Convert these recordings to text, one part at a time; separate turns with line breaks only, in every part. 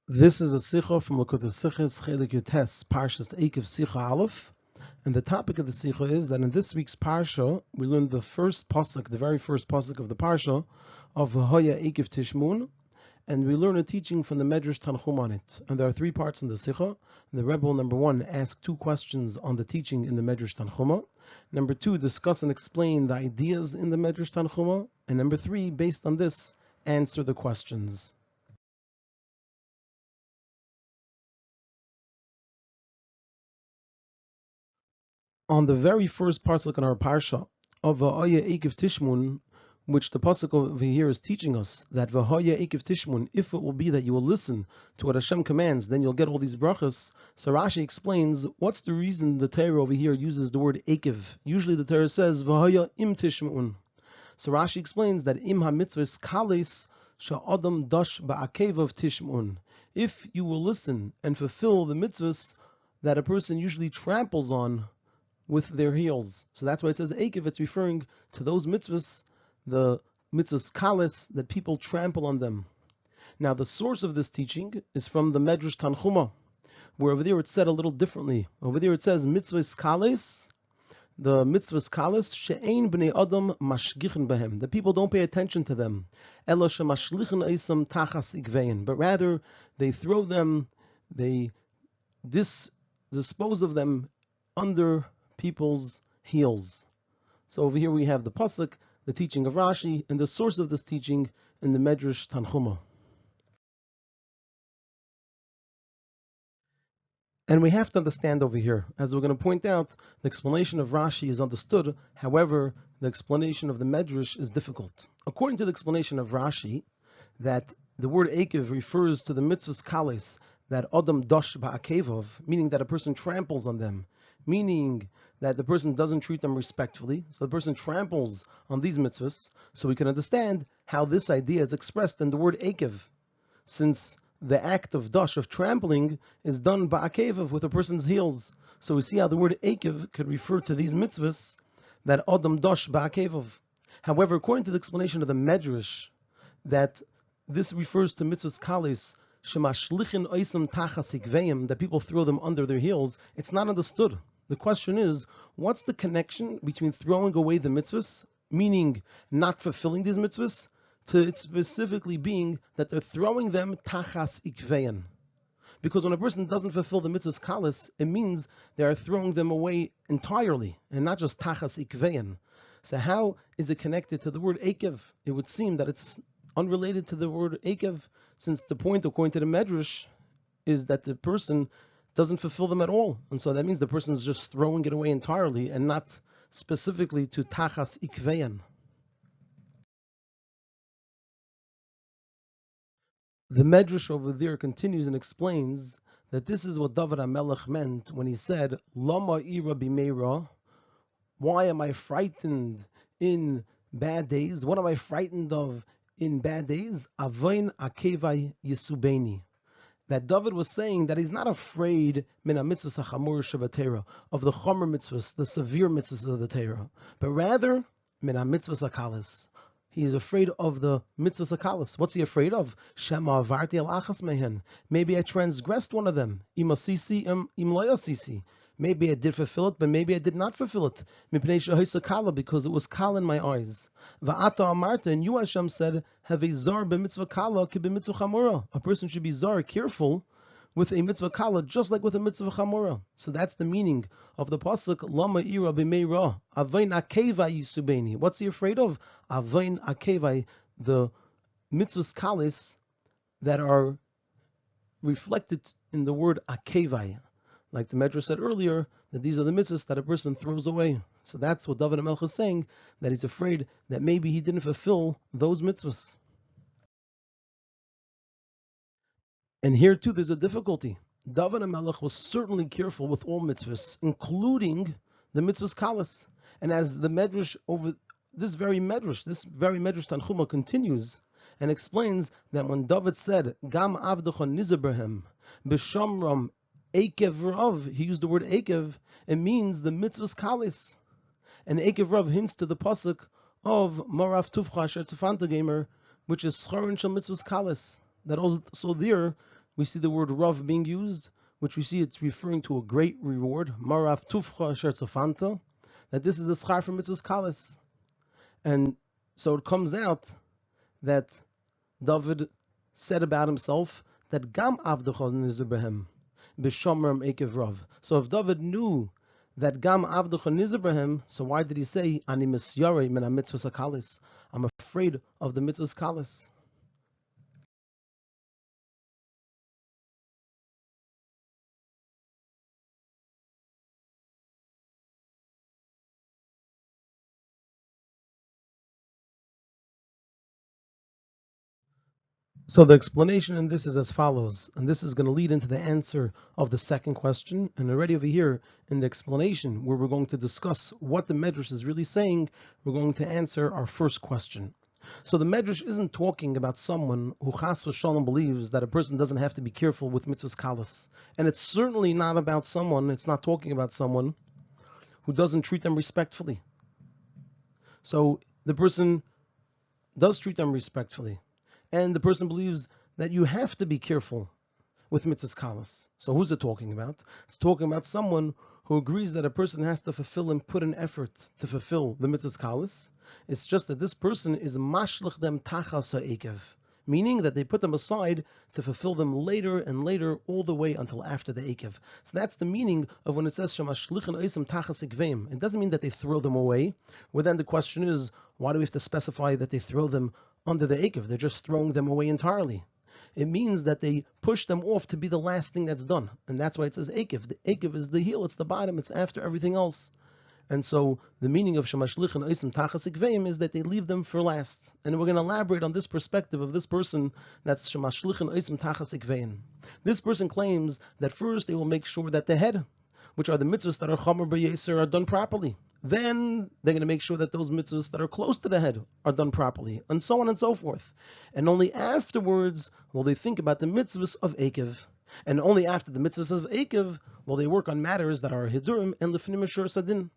This is a Sicha from Lakutas Sichas Chelek Yutes Parshas Eikev Sicha Aleph, and the topic of the Sicha is that in this week's Parsha we learned the first pasuk, the very first pasuk of the Parsha of V'hoya Eikev Tishmun, and we learn a teaching from the Medrash Tanchum on it. And there are three parts in the Sicha. The Rebbe, number one, asked two questions on the teaching in the Medrash Tanchuma. Number two, discuss and explain the ideas in the Medrash Tanchuma, and number three, based on this, answer the questions. On the very first pasuk in our parsha of V'hoya Eikev Tishmun, which the pasuk over here is teaching us that V'hoya Eikev Tishmun, if it will be that you will listen to what Hashem commands, then you'll get all these brachas. So Rashi explains what's the reason the Torah over here uses the word Eikev. Usually the Torah says V'hoya im Tishmun. So Rashi explains that im ha-mitzvahs kalis sha'adam dash ba'akevav tishmun. If you will listen and fulfill the mitzvahs that a person usually tramples on with their heels. So that's why it says Eikev, it's referring to those mitzvahs, the mitzvahs kalis, that people trample on them. Now the source of this teaching is from the Medrash Tanchuma, where over there it's said a little differently. Over there it says mitzvahs kalis, the mitzvahs kalis, she'ein b'nei adam mashgichen behem. The people don't pay attention to them. Ela shemashlichen eisam tachas igvein. But rather, they throw them, they dispose of them under people's heels. So over here we have the pasuk, the teaching of Rashi, and the source of this teaching in the Medrash Tanchuma. And we have to understand over here, as we're going to point out, the explanation of Rashi is understood. However, the explanation of the Medrash is difficult. According to the explanation of Rashi, that the word Eikev refers to the mitzvahs kalis, that Adam dash ba'akevav, meaning that a person tramples on them, meaning that the person doesn't treat them respectfully, so the person tramples on these mitzvahs. So we can understand how this idea is expressed in the word Eikev, since the act of dash, of trampling, is done ba'akevav, with a person's heels. So we see how the word Eikev could refer to these mitzvahs, that Adam dash ba'akevav. However, according to the explanation of the Medrash, that this refers to mitzvahs kalis, shemashlichin oisam tachas ikveim, that people throw them under their heels. It's not understood. The question is, what's the connection between throwing away the mitzvahs, meaning not fulfilling these mitzvahs, to it specifically being that they're throwing them tachas ikvein? Because when a person doesn't fulfill the mitzvahs kalis, it means they are throwing them away entirely, and not just tachas ikvein. So how is it connected to the word Eikev? It would seem that it's unrelated to the word Eikev, since the point, according to the Medrash, is that the person doesn't fulfill them at all. And so that means the person is just throwing it away entirely and not specifically to tachas ikvein. The Medrash over there continues and explains that this is what David HaMelech meant when he said, Lama ira b'meira, why am I frightened in bad days? What am I frightened of in bad days? Avoin akevai yisubeni. That David was saying that he's not afraid min ha-mitzvahs ha-chamor shevatera, of the chomer mitzvahs, the severe mitzvahs of the Torah, but rather min ha-mitzvahs ha-kalis. He is afraid of the mitzvahs ha-kalis. What's he afraid of? Shema avarti al achas mehen. Maybe I transgressed one of them. Im asisi, im lo asisi. Maybe I did fulfill it, but maybe I did not fulfill it. Because it was kal in my eyes. Va'ata amarta, and you, Hashem, said, have a zar b'mitzvah kala ki b'mitzvah chamura. A person should be zar, careful, with a mitzvah kala, just like with a mitzvah chamura. So that's the meaning of the pasuk, lama ira b'meira, avain akeva yisubeni. What's he afraid of? Avain akeva, the mitzvahs kalis that are reflected in the word akevai. Like the Medrash said earlier, that these are the mitzvahs that a person throws away. So that's what David HaMelech is saying, that he's afraid that maybe he didn't fulfill those mitzvahs. And here too, there's a difficulty. David HaMelech was certainly careful with all mitzvahs, including the mitzvahs kalas. And as the Medrash over this very Medrash Tanchuma continues and explains that when David said, Gam avdecha nizabrahem, b'shamram Eikev Rav, he used the word Eikev, it means the mitzvahs kalis. And Eikev Rav hints to the pasuk of Marav Tuvcha Asher Tzafanta Gamer, which is Schorin Shel Mitzvahs Kalis. That also there, we see the word Rav being used, which we see it's referring to a great reward, Marav Tufcha Shertzafanta, that this is the schar for mitzvahs kalas. And so it comes out that David said about himself that Gam Avdecha Nizar Behem, B'Shomer Eikev Rav. So if David knew that Gam Avdecha Nizar Behem, so why did he say, Ani Misyare Min HaMitzvahs HaKalis? I'm afraid of the mitzvahs kalas. So the explanation in this is as follows, and this is going to lead into the answer of the second question. And already over here in the explanation, where we're going to discuss what the Medrash is really saying, we're going to answer our first question. So the Medrash isn't talking about someone who chas v'shalom believes that a person doesn't have to be careful with mitzvahs kalas. And it's certainly not about someone, it's not talking about someone who doesn't treat them respectfully. So the person does treat them respectfully. And the person believes that you have to be careful with mitzvahs kalas. So who's it talking about? It's talking about someone who agrees that a person has to fulfill and put an effort to fulfill the mitzvahs kalas. It's just that this person is mashlich them tachas ha'ekev, meaning that they put them aside to fulfill them later and later, all the way until after the ekev. So that's the meaning of when it says shemashlichen oisem tachas ikveim. It doesn't mean that they throw them away. Well, then the question is, why do we have to specify that they throw them under the ekev? They're just throwing them away entirely. It means that they push them off to be the last thing that's done. And that's why it says Eikev. The Eikev is the heel, it's the bottom, it's after everything else. And so the meaning of Shemashlichen Oisim Tachas Ikveim is that they leave them for last. And we're going to elaborate on this perspective of this person that's Shemashlichen Oisim Tachas Ikveim. This person claims that first they will make sure that the head, which are the mitzvahs that are Chomer B'Yeser, are done properly. Then they're going to make sure that those mitzvahs that are close to the head are done properly, and so on and so forth. And only afterwards will they think about the mitzvahs of Eikev. And only after the mitzvahs of Eikev will they work on matters that are Hidurim and Lefnim Ashur Sadin.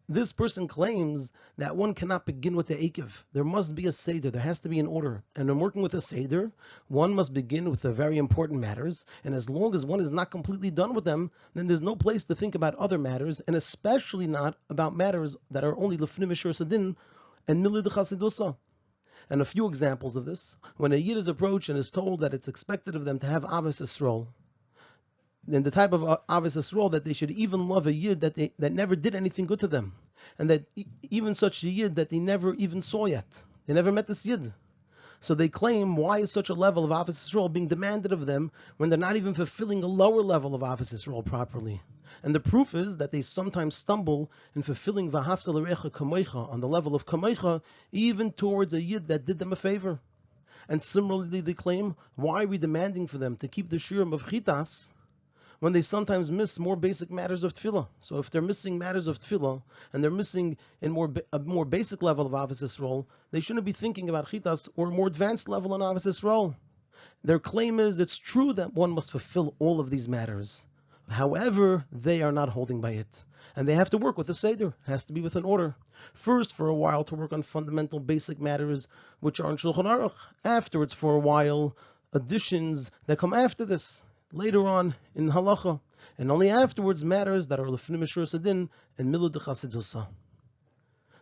This person claims that one cannot begin with the Eikev. There must be a Seder. There has to be an order. And when working with a Seder, one must begin with the very important matters. And as long as one is not completely done with them, then there's no place to think about other matters, and especially not about matters that are only Lefnim Ashur Sadin and Milid Chasidusa. And a few examples of this. When a Yid is approached and is told that it's expected of them to have Avos Yisrael, then the type of Avos Yisrael that they should even love a Yid that never did anything good to them, and that even such a Yid that they never even saw yet. They never met this Yid. So they claim, why is such a level of Avos Yisrael being demanded of them when they're not even fulfilling a lower level of Avos Yisrael properly? And the proof is that they sometimes stumble in fulfilling V'ahavta l'recha kamoicha on the level of kamoicha, even towards a Yid that did them a favor. And similarly they claim, why are we demanding for them to keep the shiurim of chitas when they sometimes miss more basic matters of tefillah? So if they're missing matters of tefillah, and they're missing in a more basic level of Avos Yisrael, they shouldn't be thinking about chitas or a more advanced level on Avos Yisrael. Their claim is it's true that one must fulfill all of these matters. However, they are not holding by it. And they have to work with the Seder. It has to be with an order. First, for a while, to work on fundamental basic matters which are in Shulchan Aruch. Afterwards, for a while, additions that come after this. Later on in halacha, and only afterwards matters that are lefnim ashur sadin and milud chasidusa.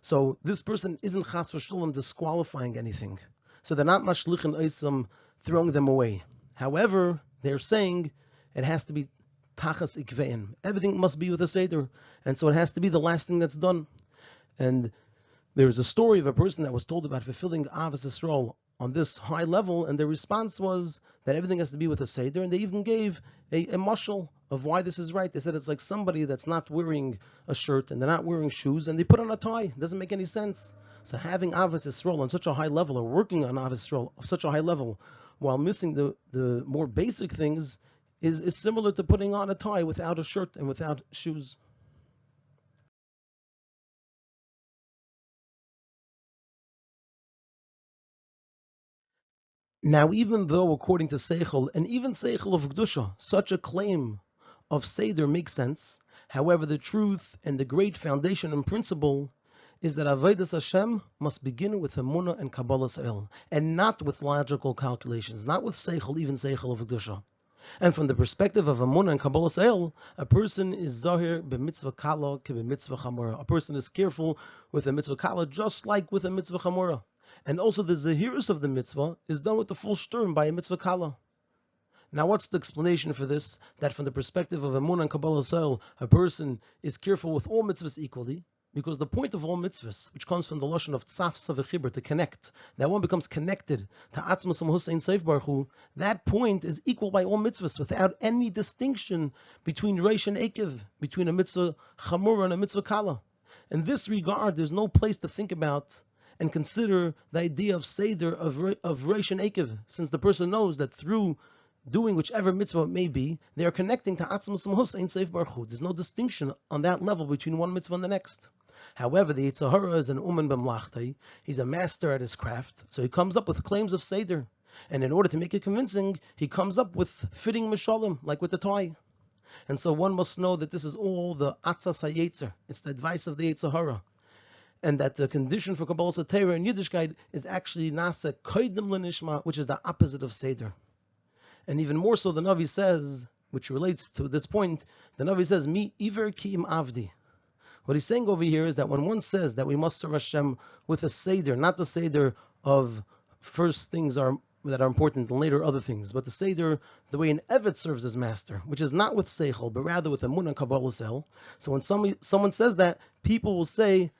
So this person isn't chas v'shalom disqualifying anything. So they're not mashlichin oisam throwing them away. However, they're saying it has to be tachas ikvein. Everything must be with a seder, and so it has to be the last thing that's done. And there's a story of a person that was told about fulfilling Avos Yisrael on this high level, and their response was that everything has to be with a Seder, and they even gave a mashal of why this is right. They said it's like somebody that's not wearing a shirt, and they're not wearing shoes, and they put on a tie. It doesn't make any sense. So having Avos Yisrael on such a high level, or working on Avos Yisrael on such a high level, while missing the more basic things, is similar to putting on a tie without a shirt and without shoes. Now, even though, according to Seichel, and even Seichel of Gdusha, such a claim of Seder makes sense, however, the truth and the great foundation and principle is that Avodas Hashem must begin with Emunah and Kabbalas El, and not with logical calculations, not with Seichel, even Seichel of Gdusha. And from the perspective of Amunah and Kabbalas El, a person is zahir b'mitzvah kala ke b'mitzvah chamora. A person is careful with a mitzvah kala just like with a mitzvah chamora. And also the zahirus of the mitzvah is done with the full sturm by a mitzvah kala. Now what's the explanation for this? That from the perspective of Amunah and Kabbalas El, a person is careful with all mitzvahs equally. Because the point of all mitzvahs, which comes from the lashon of tzafsa v'chibur, to connect, that one becomes connected to atzmas Hussein Seif Baruch Hu, that point is equal by all mitzvahs without any distinction between Reish and Eikev, between a mitzvah chamura and a mitzvah kala. In this regard, there's no place to think about and consider the idea of seder of Reish and Eikev, since the person knows that through doing whichever mitzvah it may be, they are connecting to atzmas Hussein Seif Baruch Hu. There's no distinction on that level between one mitzvah and the next. However, the Yetzer Hara is an uman b'mlachtai. He's a master at his craft, so he comes up with claims of seder. And in order to make it convincing, he comes up with fitting mishalim, like with the toy. And so one must know that this is all the atzas hayetzer. It's the advice of the Yetzer Hara. And that the condition for Kabbalas Torah in Yiddishkeit is actually nasa koidim lenishma, which is the opposite of seder. And even more so, the Navi says, which relates to this point, the Navi says, Mi iver ki im avdi. What he's saying over here is that when one says that we must serve Hashem with a seder, not the seder of first things that are important and later other things, but the seder, the way an Eved serves his master, which is not with seichel, but rather with Amunah and Kabbalas El. So when someone says that, people will say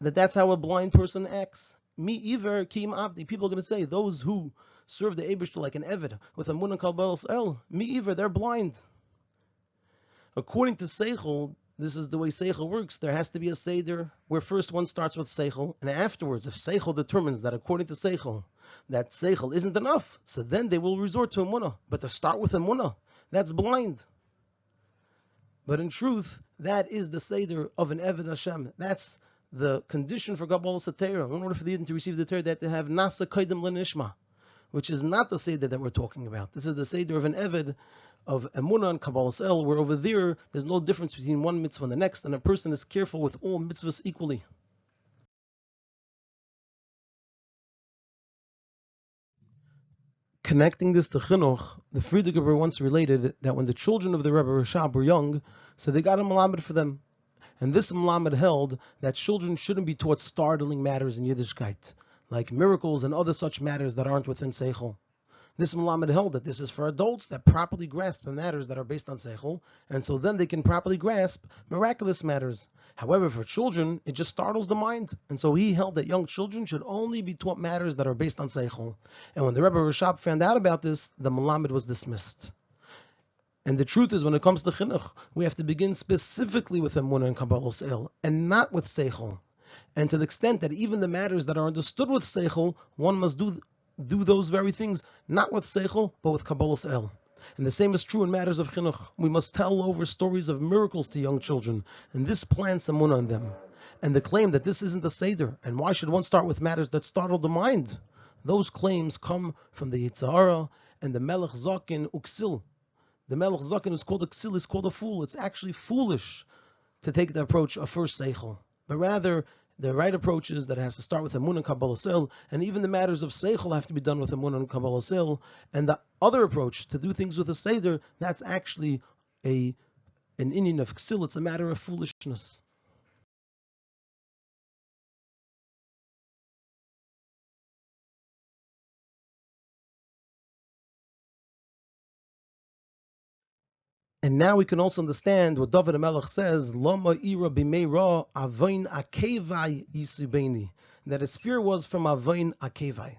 that that's how a blind person acts. Mi iver kim avdi. People are going to say, those who serve the Eibishter like an Eved with Amunah and Kabbalas El, mi iver, they're blind. According to seichel, this is the way Seichel works. There has to be a Seder where first one starts with Seichel, and afterwards, if Seichel determines that according to Seichel, that Seichel isn't enough, so then they will resort to Emunah. But to start with Emunah, that's blind. But in truth, that is the Seder of an Eved Hashem. That's the condition for Kabbalas Torah. In order for the Yidden to receive the Torah, they have to have Nasa Kodim Lenishma, which is not the Seder that we're talking about. This is the Seder of an Eved, of Emunah and Kabbalas El, where over there's no difference between one mitzvah and the next, and a person is careful with all mitzvahs equally. Connecting this to Chinuch, the Friedrich once related that when the children of the Rebbe Rashab were young, so they got a Malamed for them. And this Malamed held that children shouldn't be taught startling matters in Yiddishkeit, like miracles and other such matters that aren't within Seichel. This Malamed held that this is for adults that properly grasp the matters that are based on Seichel, and so then they can properly grasp miraculous matters. However, for children, it just startles the mind, and so he held that young children should only be taught matters that are based on Seichel. And when the Rebbe Rashab found out about this, the Malamed was dismissed. And the truth is, when it comes to Chinuch, we have to begin specifically with Emunah and Kabbalas El, and not with Seichel. And to the extent that even the matters that are understood with Seichel, one must do those very things, not with Seichel, but with Kabbalas El. And the same is true in matters of Chinuch. We must tell over stories of miracles to young children, and this plants Emunah in them. And the claim that this isn't a Seder, and why should one start with matters that startle the mind? Those claims come from the Yetzer Hara and the Melech Zaken Uksil. The Melech Zaken is called Uksil, is called a fool. It's actually foolish to take the approach of first Seichel, but rather the right approach is that it has to start with Emunah and Kabbalas El, and even the matters of Seichel have to be done with Emunah and Kabbalas El. And the other approach, to do things with a Seder, that's actually an inyan of Ksil, it's a matter of foolishness. And now we can also understand what David HaMelech says, Lama ira b'meira avain akevai yisubeni, that his fear was from avain akevai.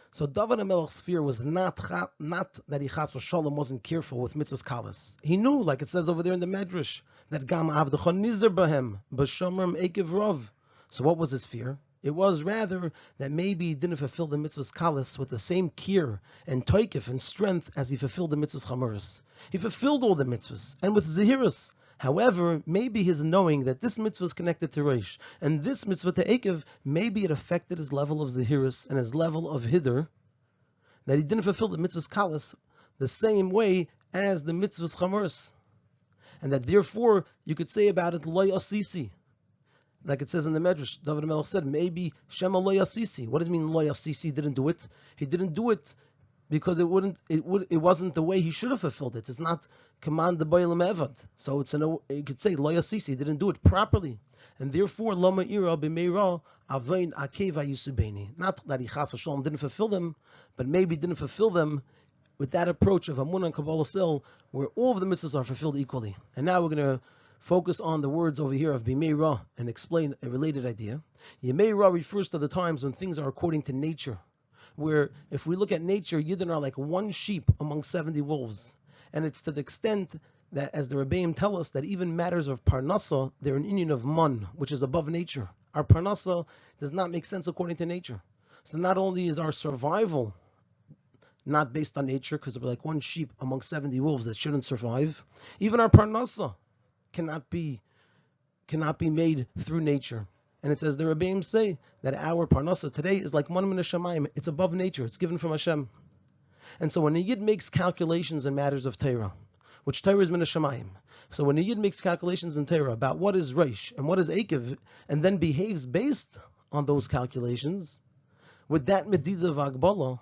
So David HaMelech's fear was not that he chas v'shalom wasn't careful with mitzvahs kalas. He knew, like it says over there in the Medrash, that gam avdecha nizer bahem b'shomer Eikev rov. So what was his fear? It was rather that maybe he didn't fulfill the mitzvahs kalas with the same kir and toikif and strength as he fulfilled the mitzvahs chamuras. He fulfilled all the mitzvahs, and with zehirus. However, maybe his knowing that this mitzvah is connected to Reish, and this mitzvah to Eikev, maybe it affected his level of zehirus and his level of hider, that he didn't fulfill the mitzvahs kalas the same way as the mitzvahs chamuras. And that therefore, you could say about it, loy asisi. Like it says in the Medrash, David HaMelech said, maybe Shema lo yasisi. What does it mean lo yasisi? He didn't do it. He didn't do it because it wasn't the way he should have fulfilled it. It's not command the Bailam Evad. So you could say Lo Yasisi, he didn't do it properly. And therefore, Lama Ira B'meira Avein Akeva Yusubeni. Not that he Chas Hashalom didn't fulfill them, but maybe didn't fulfill them with that approach of Amun and Kabbalah Sil, where all of the mitzvahs are fulfilled equally. And now we're going to focus on the words over here of B'meira and explain a related idea. Yemeira refers to the times when things are according to nature, where if we look at nature, Yidden are like one sheep among 70 wolves. And it's to the extent that, as the Rabbeim tell us, that even matters of Parnasa, they're an union of Mun, which is above nature. Our Parnasa does not make sense according to nature. So not only is our survival not based on nature, because we're like one sheep among 70 wolves that shouldn't survive, even our Parnasa cannot be made through nature. And it says, the Rabbeim say that our Parnasa today is like Mon Min Hashamayim. It's above nature. It's given from Hashem. And so when a Yid makes calculations in matters of Torah, which Torah is Min Hashamayim, so when a Yid makes calculations in Torah about what is Reish and what is Eikev, and then behaves based on those calculations, with that Medida Vagbala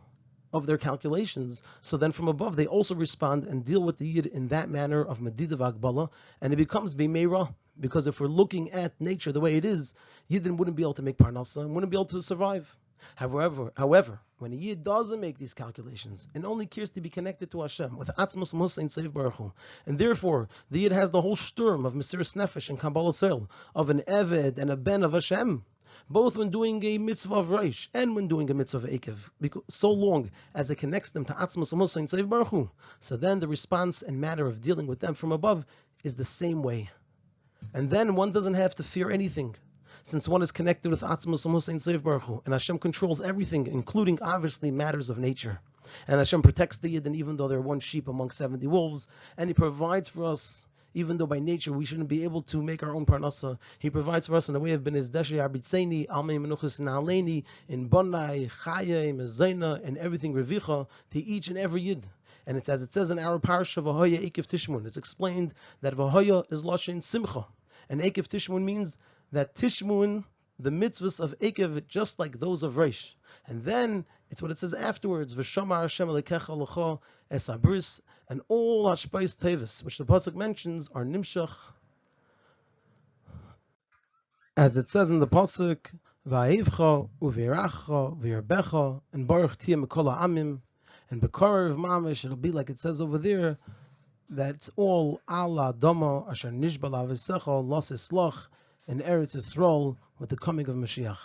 of their calculations, so then from above they also respond and deal with the Yid in that manner of Medida Vagbala, and it becomes B'meira. Because if we're looking at nature the way it is, Yidden wouldn't be able to make Parnasa and wouldn't be able to survive. However, when a Yid doesn't make these calculations and only cares to be connected to Hashem with Atzmos Musain Seif Baruch Hu, and therefore the Yid has the whole sturm of Mesiras Nefesh and Kabbalah Sel, of an Eved and a Ben of Hashem, both when doing a mitzvah of Reish and when doing a mitzvah of Eikev, because so long as it connects them to Atzmos Musain Seif Baruch Hu, so then the response and matter of dealing with them from above is the same way. And then one doesn't have to fear anything, since one is connected with Atzmos Musain Seif Baruch Hu, and Hashem controls everything, including obviously matters of nature. And Hashem protects the Yidden even though they're one sheep among 70 wolves, and He provides for us, even though by nature we shouldn't be able to make our own Parnasa. He provides for us in the way of Ben Izdeshe Arbitzeini, Almei Menuchas Na'aleini, in Bonai, Chaye, Mezayna, and everything Revicha, to each and every Yid. And it's as it says in our parsha, V'hoya Eikev Tishmun. It's explained that V'hoya is Lashon Simcha. And Eikev Tishmun means that Tishmun, the mitzvahs of Eikev, just like those of Reish. And then it's what it says afterwards, V'shamar Hashem Elekecha L'cha Es Abris, and all Hashpais Tevis, which the pasuk mentions, are Nimshach. As it says in the pasuk, V'ayivcha U'viracha V'yarbecha, and Baruch Tiyah Mekol Ha'amim. And Bekarev Mamish, it'll be like it says over there, that it's all Allah Dama Asher Nishbal Avisecha Los Islach in Eretz Yisrael with the coming of Mashiach.